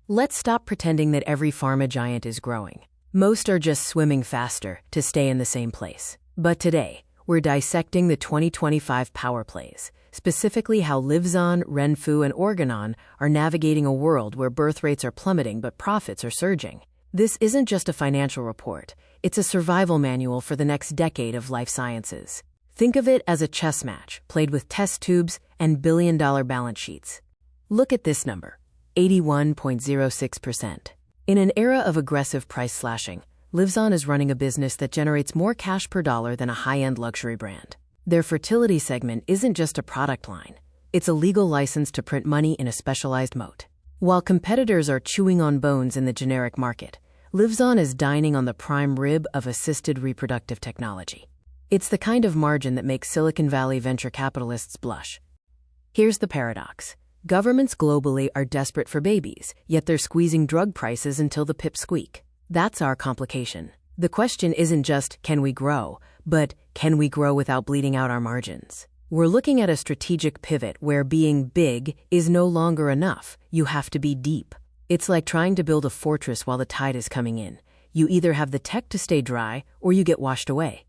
Let's stop pretending that every pharma giant is growing. Most are just swimming faster to stay in the same place. But today, we're dissecting the 2025 power plays, specifically how Livzon, Renfu, and Organon are navigating a world where birth rates are plummeting but profits are surging. This isn't just a financial report, it's a survival manual for the next decade of life sciences. Think of it as a chess match, played with test tubes and billion-dollar balance sheets. Look at this number, 81.06%. In an era of aggressive price slashing, Livzon is running a business that generates more cash per dollar than a high-end luxury brand. Their fertility segment isn't just a product line, it's a legal license to print money in a specialized moat. While competitors are chewing on bones in the generic market, Livzon is dining on the prime rib of assisted reproductive technology. It's the kind of margin that makes Silicon Valley venture capitalists blush. Here's the paradox. Governments globally are desperate for babies, yet they're squeezing drug prices until the pips squeak. That's our complication. The question isn't just, can we grow, but can we grow without bleeding out our margins? We're looking at a strategic pivot where being big is no longer enough. You have to be deep. It's like trying to build a fortress while the tide is coming in. You either have the tech to stay dry, or you get washed away.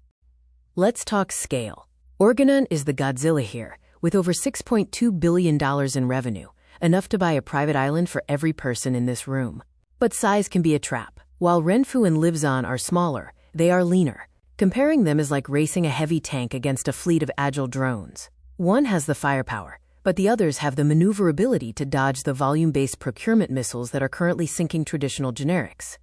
Let's talk scale. Organon is the Godzilla here, with over $6.2 billion in revenue, enough to buy a private island for every person in this room. But size can be a trap. While Renfu and Livzon are smaller, they are leaner. Comparing them is like racing a heavy tank against a fleet of agile drones. One has the firepower, but the others have the maneuverability to dodge the volume-based procurement missiles that are currently sinking traditional generics.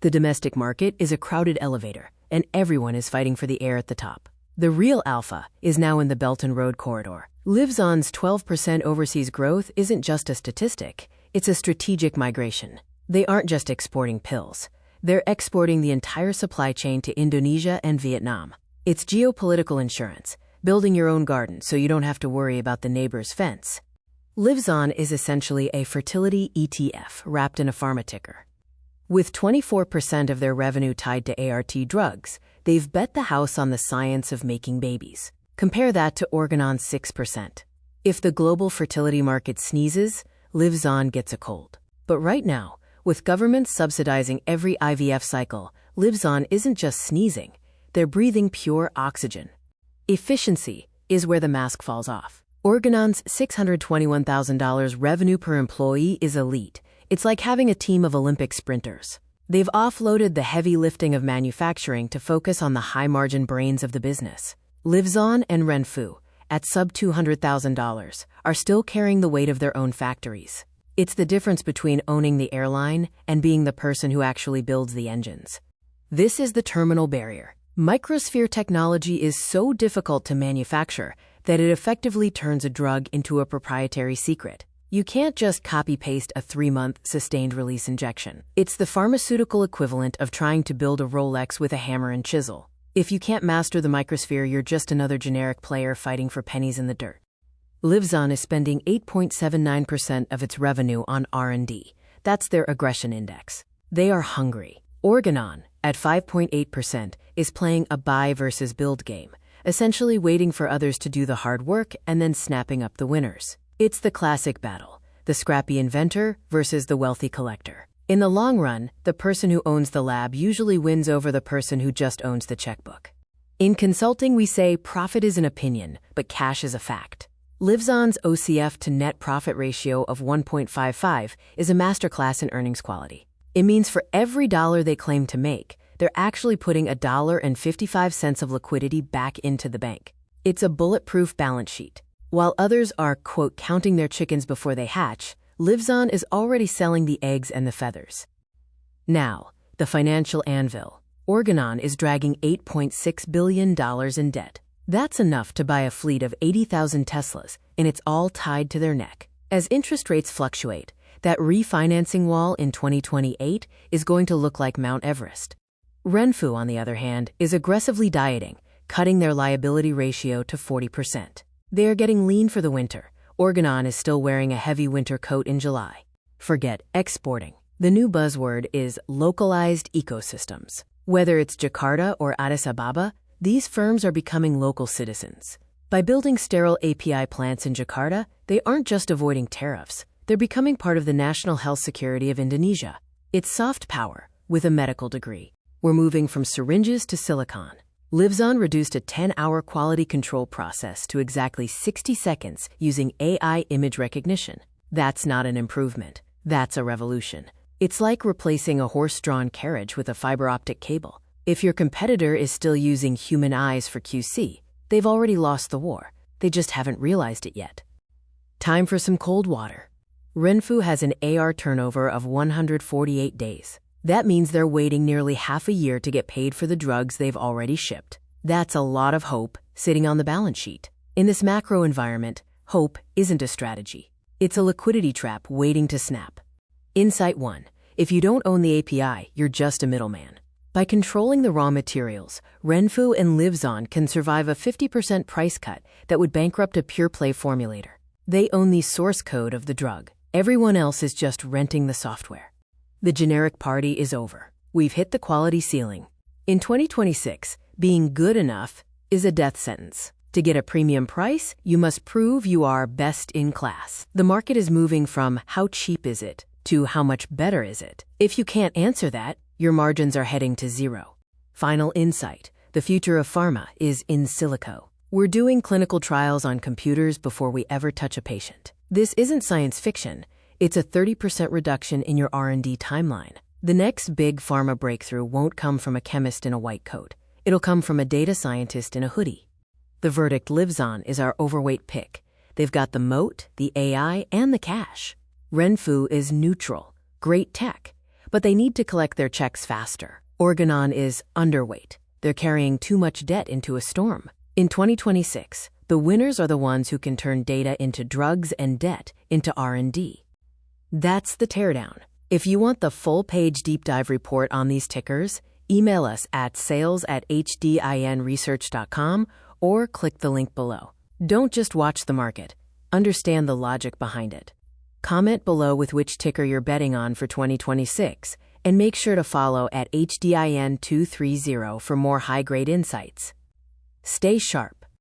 The domestic market is a crowded elevator, and everyone is fighting for the air at the top. The real alpha is now in the Belt and Road corridor. Livzon's 12% overseas growth isn't just a statistic, it's a strategic migration. They aren't just exporting pills. They're exporting the entire supply chain to Indonesia and Vietnam. It's geopolitical insurance, building your own garden so you don't have to worry about the neighbor's fence. Livzon is essentially a fertility ETF wrapped in a pharma ticker. With 24% of their revenue tied to ART drugs, they've bet the house on the science of making babies. Compare that to Organon's 6%. If the global fertility market sneezes, Livzon gets a cold. But right now, with governments subsidizing every IVF cycle, Livzon isn't just sneezing, they're breathing pure oxygen. Efficiency is where the mask falls off. Organon's $621,000 revenue per employee is elite. It's like having a team of Olympic sprinters. They've offloaded the heavy lifting of manufacturing to focus on the high-margin brains of the business. Livzon and Renfu, at sub-$200,000, are still carrying the weight of their own factories. It's the difference between owning the airline and being the person who actually builds the engines. This is the terminal barrier. Microsphere technology is so difficult to manufacture that it effectively turns a drug into a proprietary secret. You can't just copy-paste a 3-month sustained-release injection. It's the pharmaceutical equivalent of trying to build a Rolex with a hammer and chisel. If you can't master the microsphere, you're just another generic player fighting for pennies in the dirt. Livzon is spending 8.79% of its revenue on R&D. That's their aggression index. They are hungry. Organon, at 5.8%, is playing a buy versus build game, essentially waiting for others to do the hard work and then snapping up the winners. It's the classic battle, the scrappy inventor versus the wealthy collector. In the long run, the person who owns the lab usually wins over the person who just owns the checkbook. In consulting, we say profit is an opinion, but cash is a fact. Livzon's OCF to net profit ratio of 1.55 is a masterclass in earnings quality. It means for every dollar they claim to make, they're actually putting $1.55 of liquidity back into the bank. It's a bulletproof balance sheet. While others are, quote, counting their chickens before they hatch, Livzon is already selling the eggs and the feathers. Now, the financial anvil. Organon is dragging $8.6 billion in debt. That's enough to buy a fleet of 80,000 Teslas, and it's all tied to their neck. As interest rates fluctuate, that refinancing wall in 2028 is going to look like Mount Everest. Renfu, on the other hand, is aggressively dieting, cutting their liability ratio to 40%. They are getting lean for the winter. Organon is still wearing a heavy winter coat in July. Forget exporting. The new buzzword is localized ecosystems. Whether it's Jakarta or Addis Ababa, these firms are becoming local citizens. By building sterile API plants in Jakarta, they aren't just avoiding tariffs, They're becoming part of the national health security of Indonesia. It's soft power with a medical degree. We're moving from syringes to silicon. Livzon reduced a 10-hour quality control process to exactly 60 seconds using AI image recognition. That's not an improvement. That's a revolution. It's like replacing a horse-drawn carriage with a fiber optic cable. If your competitor is still using human eyes for QC, they've already lost the war. They just haven't realized it yet. Time for some cold water. Renfu has an AR turnover of 148 days. That means they're waiting nearly half a year to get paid for the drugs they've already shipped. That's a lot of hope sitting on the balance sheet. In this macro environment, hope isn't a strategy. It's a liquidity trap waiting to snap. Insight 1. If you don't own the API, you're just a middleman. By controlling the raw materials, Renfu and Livzon can survive a 50% price cut that would bankrupt a pure-play formulator. They own the source code of the drug. Everyone else is just renting the software. The generic party is over. We've hit the quality ceiling. In 2026, being good enough is a death sentence. To get a premium price, you must prove you are best in class. The market is moving from how cheap is it to how much better is it. If you can't answer that, your margins are heading to zero. Final insight. The future of pharma is in silico. We're doing clinical trials on computers before we ever touch a patient. This isn't science fiction. It's a 30% reduction in your R&D timeline. The next big pharma breakthrough won't come from a chemist in a white coat. It'll come from a data scientist in a hoodie. The verdict: Livzon is our overweight pick. They've got the moat, the AI, and the cash. Renfu is neutral, great tech, but they need to collect their checks faster. Organon is underweight. They're carrying too much debt into a storm. In 2026, the winners are the ones who can turn data into drugs and debt into R&D. That's the teardown. If you want the full-page deep dive report on these tickers, email us at sales@hdinresearch.com or click the link below. Don't just watch the market. Understand the logic behind it. Comment below with which ticker you're betting on for 2026, and make sure to follow at HDIN230 for more high-grade insights. Stay sharp.